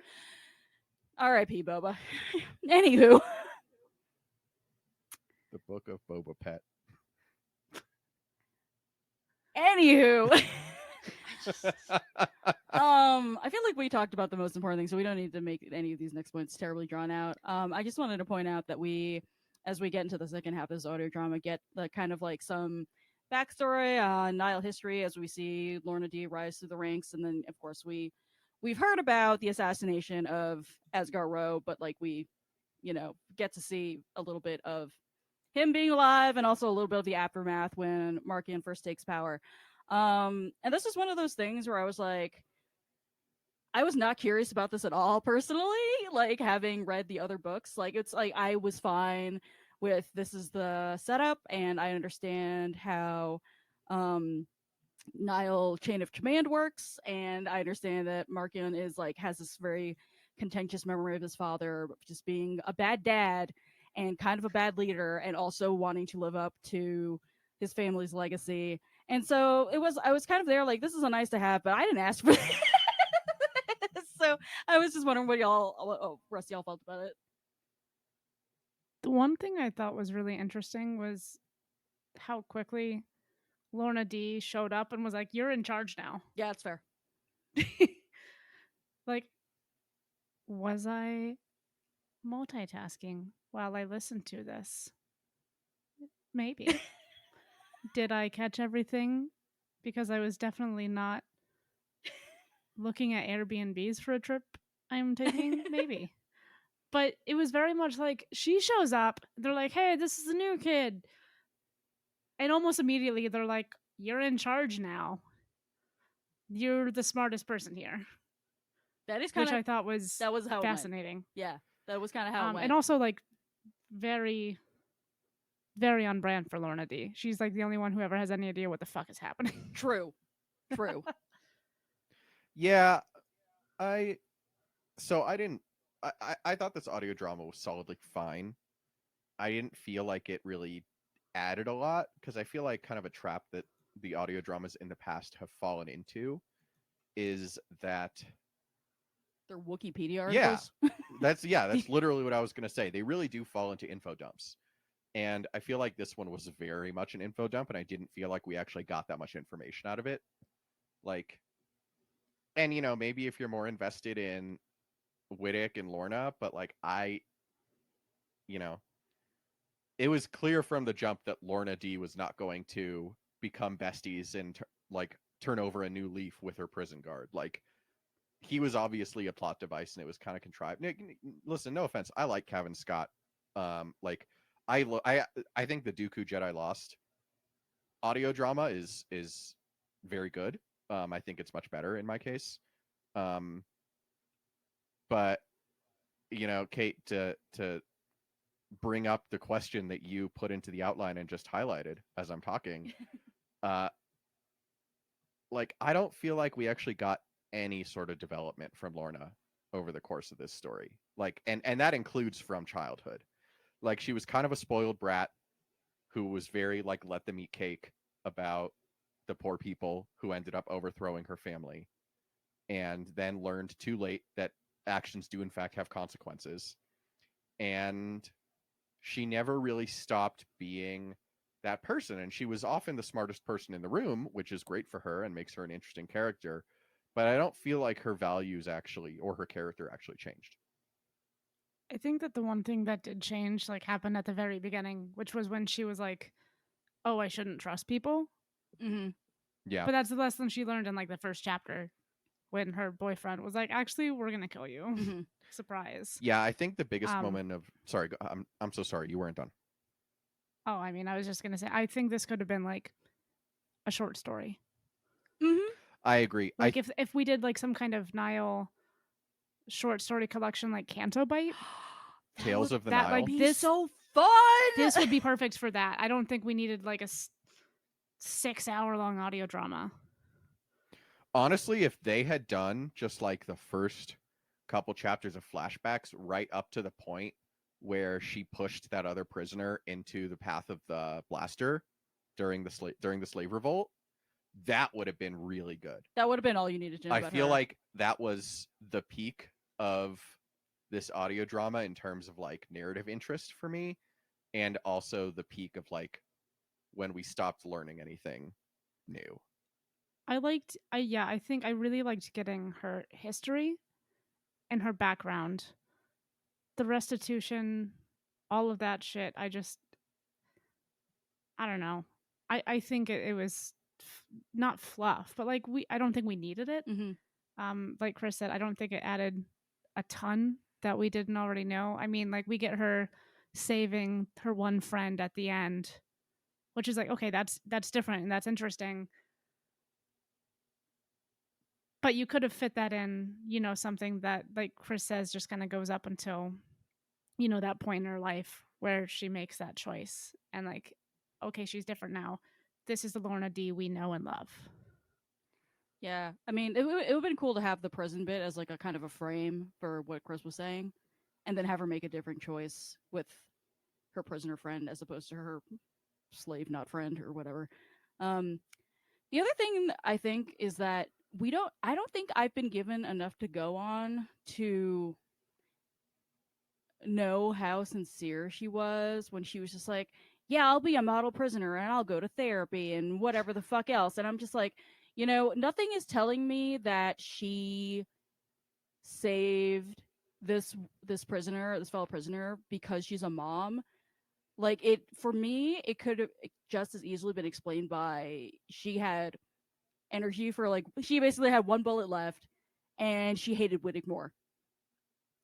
R.I.P. Boba. Anywho,
The Book of Boba Pet.
anywho. I feel like we talked about the most important thing, so we don't need to make any of these next points terribly drawn out. I just wanted to point out that we, as we get into the second half of this audio drama, get the kind of like some backstory on Nile history as we see Lorna D rise through the ranks, and then of course we've heard about the assassination of Asgar Rowe, but like we, get to see a little bit of him being alive and also a little bit of the aftermath when Markian first takes power. And this is one of those things where I was like, I was not curious about this at all personally, like having read the other books. Like it's like I was fine with this is the setup, and I understand how Nile chain of command works, and I understand that Markion is like has this very contentious memory of his father just being a bad dad and kind of a bad leader, and also wanting to live up to his family's legacy. And so I was kind of there like, this is a nice to have, but I didn't ask for this. So I was just wondering what rest y'all felt about it.
The one thing I thought was really interesting was how quickly Lorna D showed up and was like, "You're in charge now."
Yeah, that's fair.
Like, was I multitasking while I listened to this? Maybe. Did I catch everything? Because I was definitely not looking at Airbnbs for a trip I'm taking. Maybe. But it was very much like she shows up. They're like, "Hey, this is the new kid." And almost immediately they're like, "You're in charge now. You're the smartest person here."
That is kind
Which
of
I thought was
that was how
fascinating.
It went. Yeah, that was kind of how it went.
And also like very, very on brand for Lorna D. She's like the only one who ever has any idea what the fuck is happening.
True.
Yeah, I didn't. I thought this audio drama was solidly fine. I didn't feel like it really added a lot, because I feel like kind of a trap that the audio dramas in the past have fallen into is that
They're Wikipedia articles.
that's literally what I was going to say. They really do fall into info dumps. And I feel like this one was very much an info dump, and I didn't feel like we actually got that much information out of it. Like, and maybe if you're more invested in Wittick and Lorna, but like it was clear from the jump that Lorna D was not going to become besties and turn over a new leaf with her prison guard. Like, he was obviously a plot device, and it was kind of contrived. Listen, no offense, I like Kevin Scott. Like, I think the Dooku Jedi Lost audio drama is very good. I think it's much better in my case. But Kate, to bring up the question that you put into the outline and just highlighted as I'm talking, like, I don't feel like we actually got any sort of development from Lorna over the course of this story. Like, and that includes from childhood. Like, she was kind of a spoiled brat who was very like let them eat cake about the poor people who ended up overthrowing her family, and then learned too late that actions do in fact have consequences. And she never really stopped being that person, and she was often the smartest person in the room, which is great for her and makes her an interesting character. But I don't feel like her values actually, or her character actually, changed.
I think that the one thing that did change like happened at the very beginning, which was when she was like, "Oh, I shouldn't trust people."
Mm-hmm.
Yeah.
But that's the lesson she learned in like the first chapter, when her boyfriend was like, "Actually, we're gonna kill you."
Mm-hmm.
Surprise.
Yeah, I think the biggest moment of sorry, I'm so sorry, you weren't done.
Oh, I mean, I was just gonna say, I think this could have been like a short story.
Mm-hmm.
I agree.
Like if we did like some kind of Nile short story collection, like Canto Bite,
Tales of the
that,
Nile.
like,
Be
this
so fun.
this would be perfect for that. I don't think we needed like a 6-hour-long audio drama.
Honestly, if they had done just like the first couple chapters of flashbacks right up to the point where she pushed that other prisoner into the path of the blaster during the slave revolt, that would have been really good.
That would have been all you needed to know.
I
about
feel
her.
like that was the peak of this audio drama in terms of like narrative interest for me, and also the peak of like when we stopped learning anything new.
I think I really liked getting her history and her background, the restitution, all of that shit. I don't know. I think it was not fluff, but like I don't think we needed it.
Mm-hmm.
Like Chris said, I don't think it added a ton that we didn't already know. I mean, like, we get her saving her one friend at the end, which is like, okay, that's different and that's interesting. But you could have fit that in, something that, like Chris says, just kind of goes up until, that point in her life where she makes that choice. And like, okay, she's different now. This is the Lorna D we know and love.
Yeah, I mean, it would have been cool to have the prison bit as like a kind of a frame for what Chris was saying, and then have her make a different choice with her prisoner friend as opposed to her slave not friend or whatever. Um, the other thing I think is that I don't think I've been given enough to go on to know how sincere she was when she was just like, yeah, I'll be a model prisoner and I'll go to therapy and whatever the fuck else. And I'm just like, nothing is telling me that she saved this prisoner, this fellow prisoner, because she's a mom. Like, it, for me, it could have just as easily been explained by she had energy for, like, she basically had one bullet left and she hated Whittick more.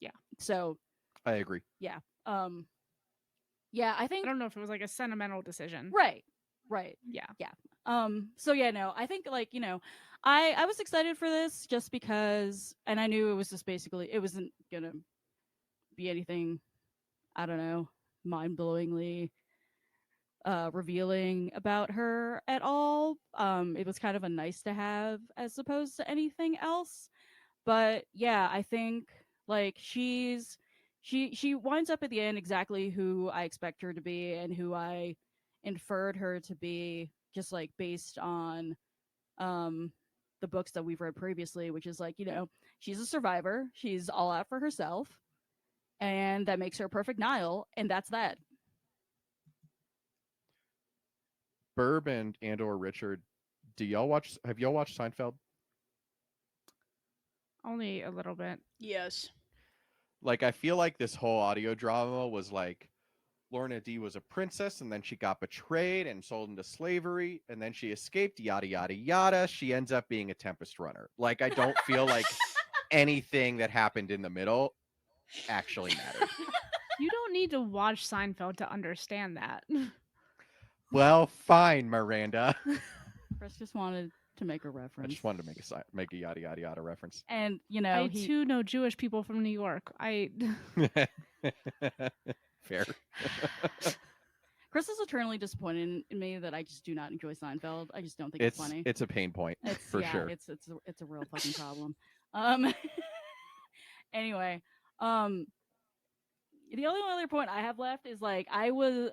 Yeah.
So
I agree.
yeah. Yeah, I think
I don't know if it was like a sentimental decision.
right.
Yeah.
So yeah, no, I think, like, I was excited for this just because, and I knew it was just basically, it wasn't gonna be anything, I don't know, mind-blowingly revealing about her at all. It was kind of a nice to have as opposed to anything else. But yeah, I think, like, she winds up at the end exactly who I expect her to be and who I inferred her to be, just like based on the books that we've read previously, which is like, she's a survivor, she's all out for herself, and that makes her a perfect Nile, and that's that.
Burb and or Richard, have y'all watched Seinfeld?
Only a little bit.
Yes.
Like, I feel like this whole audio drama was like Lorna D was a princess and then she got betrayed and sold into slavery and then she escaped, yada yada yada. She ends up being a Tempest runner. Like, I don't feel like anything that happened in the middle actually mattered.
You don't need to watch Seinfeld to understand that.
Well, fine, Miranda.
Chris just wanted to make a
I
reference.
just wanted to make a yada yada yada reference.
And
I too know Jewish people from New York.
Fair.
Chris is eternally disappointed in me that I just do not enjoy Seinfeld. I just don't think it's funny.
It's a pain point for sure.
It's a real fucking problem. Anyway, the only other point I have left is, like, I was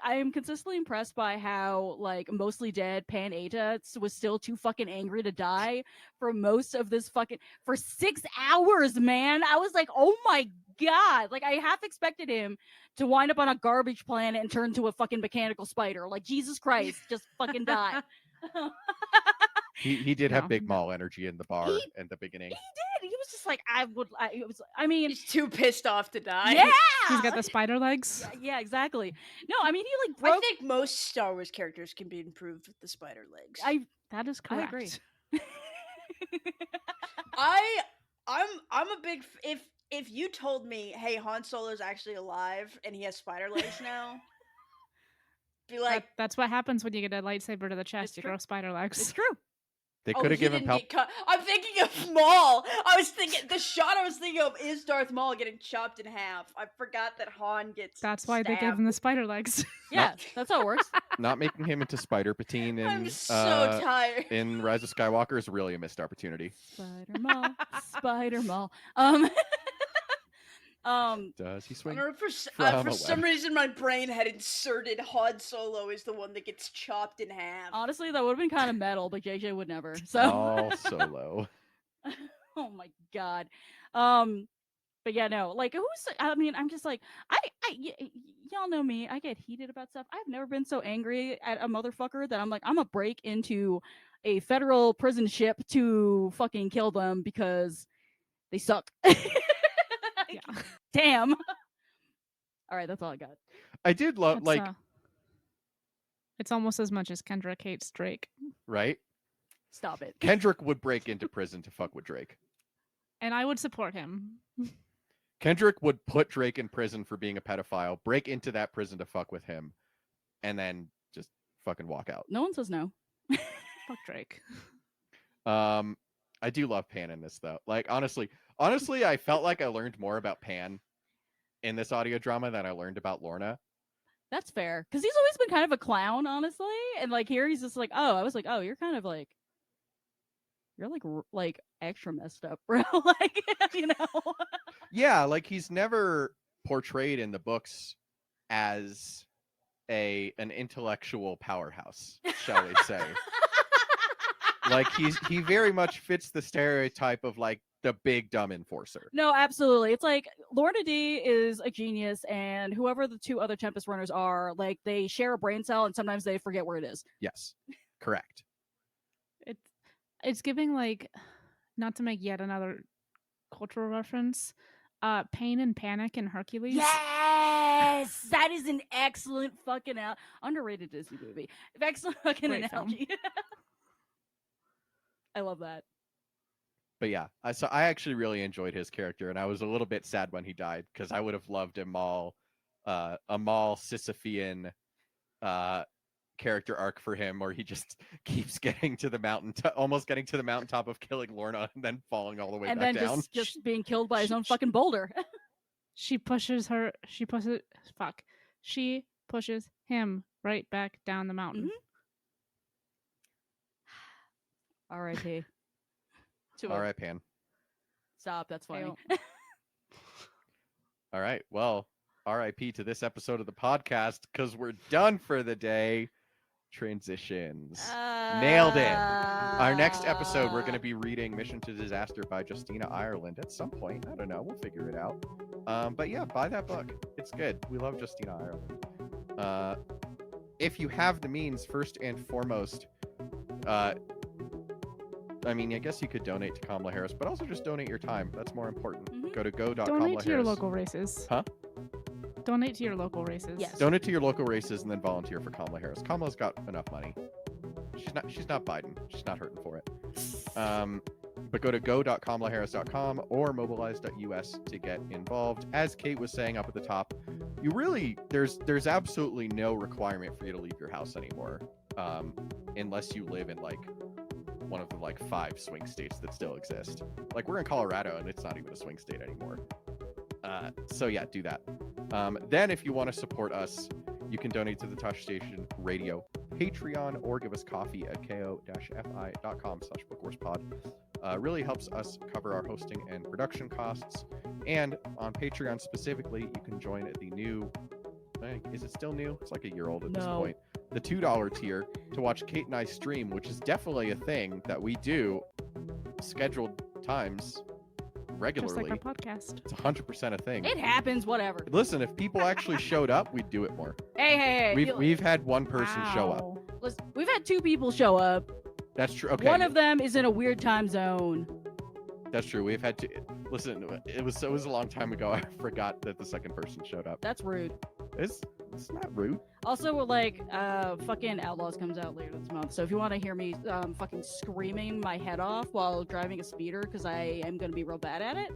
I am consistently impressed by how, like, mostly dead Pan Eta was still too fucking angry to die for most of this for 6 hours, man. I was like, oh my god, like, I half expected him to wind up on a garbage planet and turn into a fucking mechanical spider. Like, Jesus Christ, just fucking die.
He did have Big Mall energy in the bar in the beginning.
He did. He was just like, I mean,
He's too pissed off to die.
yeah.
He's got the spider legs.
Yeah, exactly. No, I mean, he, like, broke.
I think most Star Wars characters can be improved with the spider legs.
That is correct.
I agree.
I'm a big if you told me, hey, Han Solo's actually alive and he has spider legs now, be like,
that's what happens when you get a lightsaber to the chest. You grow spider legs.
It's true.
They could have given
I'm thinking of Maul. The shot I was thinking of is Darth Maul getting chopped in half. I forgot that Han gets
That's why they gave him the spider legs.
Yeah, that's how it works.
Not making him into Spider Patine in
I'm so tired.
in Rise of Skywalker is really a missed opportunity.
Spider Maul.
Does he swing?
For some reason, my brain had inserted Han Solo is the one that gets chopped in half.
Honestly, that would have been kind of metal, but JJ would never. So.
Oh, Solo.
Oh my god. But yeah, no. Like, I mean, I'm just like, y'all know me. I get heated about stuff. I've never been so angry at a motherfucker that I'm like, I'm gonna break into a federal prison ship to fucking kill them because they suck.
Yeah.
Damn. All right, that's all I got.
I did love,
it's almost as much as Kendrick hates Drake.
Right?
Stop it.
Kendrick would break into prison to fuck with Drake.
And I would support him.
Kendrick would put Drake in prison for being a pedophile, break into that prison to fuck with him, and then just fucking walk out.
No one says no.
Fuck Drake.
I do love Pan in this, though. Like, honestly, I felt like I learned more about Pan in this audio drama than I learned about Lorna.
That's fair. Because he's always been kind of a clown, honestly. And, like, here he's just like, oh, I was like, oh, you're kind of like you're like extra messed up, bro. Like, you know.
Yeah, like he's never portrayed in the books as an intellectual powerhouse, shall we say. Like he very much fits the stereotype of like the big dumb enforcer.
No, absolutely. It's like Lorna D is a genius, and whoever the two other Tempest runners are, like they share a brain cell, and sometimes they forget where it is.
Yes, correct.
It's giving like, not to make yet another cultural reference, Pain and Panic in Hercules.
Yes, that is an excellent fucking underrated Disney movie. Excellent fucking
Great
analogy. I love that.
But yeah, so I actually really enjoyed his character, and I was a little bit sad when he died because I would have loved a Maul Sisyphean character arc for him, where he just keeps getting to the almost getting to the mountaintop of killing Lorna, and then falling all the way
and
back
then
down.
just being killed by his own fucking boulder.
She pushes him right back down the mountain.
R.I.P.
All right, Pan.
Stop. That's funny.
All right. Well, RIP to this episode of the podcast because we're done for the day. Transitions. Nailed it. Our next episode, we're going to be reading Mission to Disaster by Justina Ireland at some point. I don't know. We'll figure it out. But yeah, buy that book. It's good. We love Justina Ireland. If you have the means, first and foremost, I mean, I guess you could donate to Kamala Harris, but also just donate your time. That's more important. Go to go.kamala
Donate to your local races.
Huh?
Donate to your local races.
Yes.
Donate to your local races and then volunteer for Kamala Harris. Kamala's got enough money. She's not Biden. She's not hurting for it. But go to go.kamalaharris.com or mobilize.us to get involved. As Kate was saying up at the top, you really there's absolutely no requirement for you to leave your house anymore, unless you live in like one of the like 5 swing states that still exist. Like we're in Colorado and it's not even a swing state anymore. So yeah, do that. Then if you want to support us, you can donate to the Touch Station Radio Patreon or give us coffee at ko-fi.com/bookwarspod. Really helps us cover our hosting and production costs. And on Patreon specifically, you can join the new, is it still new? It's like a year old at this point. The $2 tier to watch Kate and I stream, which is definitely a thing that we do scheduled times regularly.
Just like our podcast.
It's 100% a thing.
It happens, whatever.
Listen, if people actually showed up, we'd do it more.
Hey.
We've had one person show up.
Listen, we've had 2 people show up.
That's true. Okay.
One of them is in a weird time zone.
That's true. We've had to listen. It was a long time ago. I forgot that the second person showed up.
That's rude.
It's not rude.
Also, like, fucking Outlaws comes out later this month. So if you want to hear me fucking screaming my head off while driving a speeder because I am going to be real bad at it,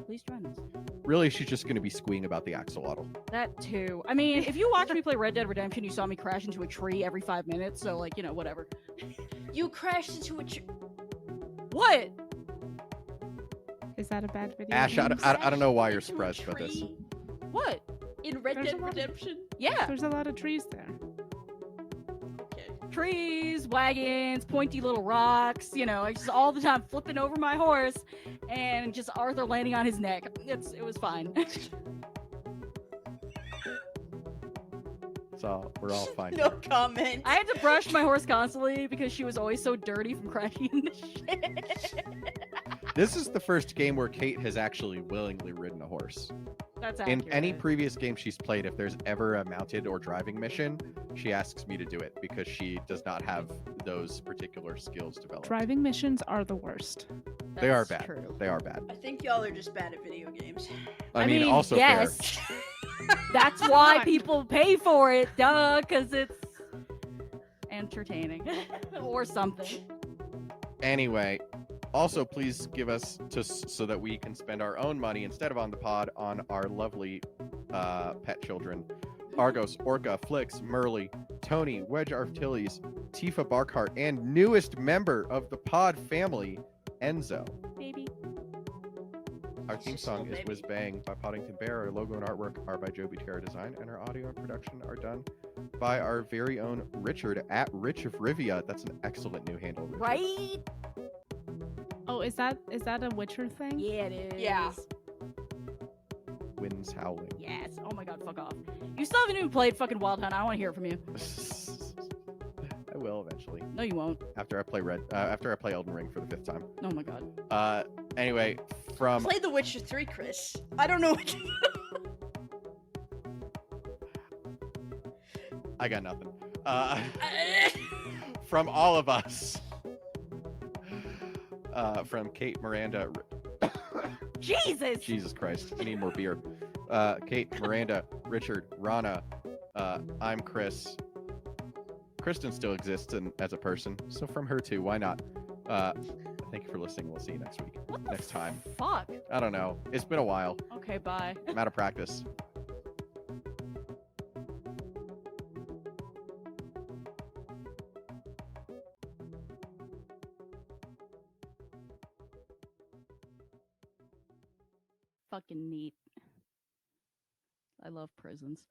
please join us.
Really, she's just going to be squeeing about the axolotl.
That too. I mean, if you watch me play Red Dead Redemption, you saw me crash into a tree every 5 minutes. So, like, you know, whatever.
You crashed into a tree.
What?
Is that a bad video?
Ash, I don't know why you're surprised about this.
What?
In Red
There's
Dead
a lot of-
Redemption?
Yeah.
There's a lot of trees there.
Okay.
Trees, wagons, pointy little rocks, you know, just all the time flipping over my horse and just Arthur landing on his neck. It was fine.
So we're all fine.
No comment.
I had to brush my horse constantly because she was always so dirty from crashing into shit.
This is the first game where Kate has actually willingly ridden a horse.
That's accurate.
In any previous game she's played, if there's ever a mounted or driving mission, she asks me to do it because she does not have those particular skills developed.
Driving missions are the worst.
They are
That's
bad.
True.
They are bad.
I think y'all are just bad at video games.
I mean, also
yes.
fair.
That's why people pay for it, duh, because it's entertaining or something.
Anyway, also please give us so that we can spend our own money instead of on the pod on our lovely pet children. Argos, Orca, Flix, Merly, Tony, Wedge Artiles, Tifa Barkhart, and newest member of the pod family, Enzo.
Baby.
Our theme song is Whiz Bang by Poddington Bear. Our logo and artwork are by Joe Butera Design, and our audio and production are done by our very own Richard at Rich of Rivia. That's an excellent new handle, Richard.
Right?
Oh, is that a Witcher thing?
Yeah, it is.
Yeah.
Winds howling.
Yes. Oh my god, fuck off. You still haven't even played fucking Wild Hunt. I want to hear from you.
I will eventually.
No, you won't.
After I play Elden Ring for the 5th time.
Oh my god.
Anyway, from
Play The Witcher 3, Chris. I don't know what
I got nothing. From all of us. From Kate, Miranda. Jesus Christ. You need more beer. Kate, Miranda, Richard, Rana. I'm Chris. Kristen still exists as a person, so from her too, why not? Thank you for listening. We'll see you next week.
What the
Next time.
Fuck.
I don't know. It's been a while.
Okay, bye.
I'm out of practice.
Fucking neat. I love prisons.